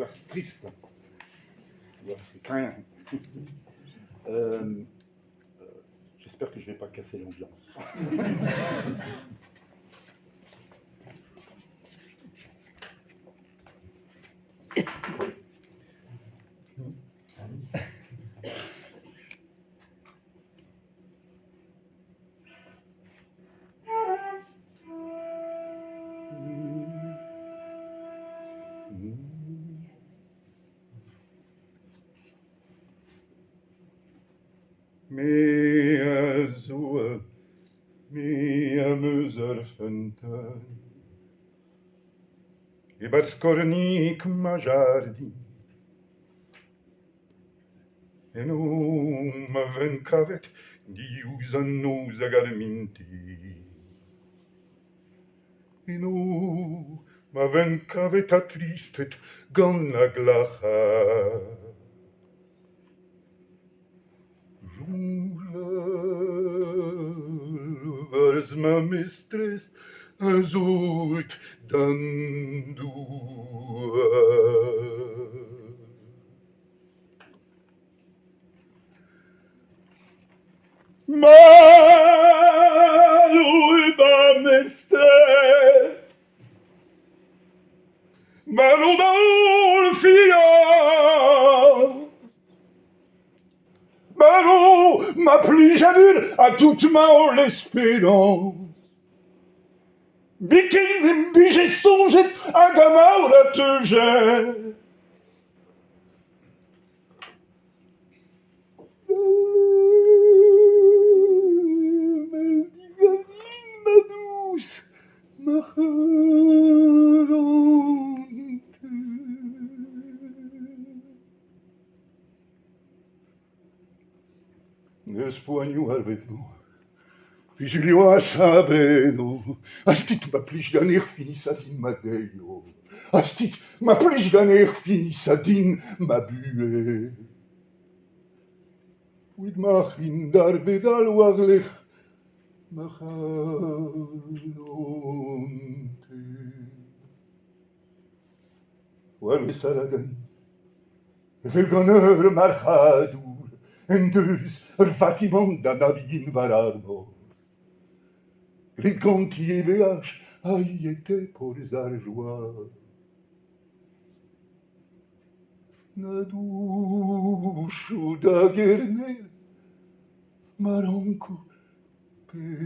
voir triste. C'est craint. J'espère que je ne vais pas casser l'ambiance. Meer zo, meer muzerfunten. I barskornik majardi. En ma venkavet diuzano zagarminti. En ma venkavet a tristet ganna glacha. Wars ma mistress azult dandua. Malulba mistress Malulba fia Malou, ma plus j'annule à toute ma l'espérance. Bikin j'ai songé à gamin la te gêne. Ma douce, ma relante. L'espoignou arbetno, puis Julio a sabreno, astit ma plich ganer finissa din ma deio, astit ma plich ganer finissa din ma bue. With ma hindar bedal warlech, ma chalonte. Warle saragan, vel ganer marchadu, en dus fatimon da navigin vararmo. Glinconti beach aiete por zarjoa. Na dushu da gerne maronku perisa.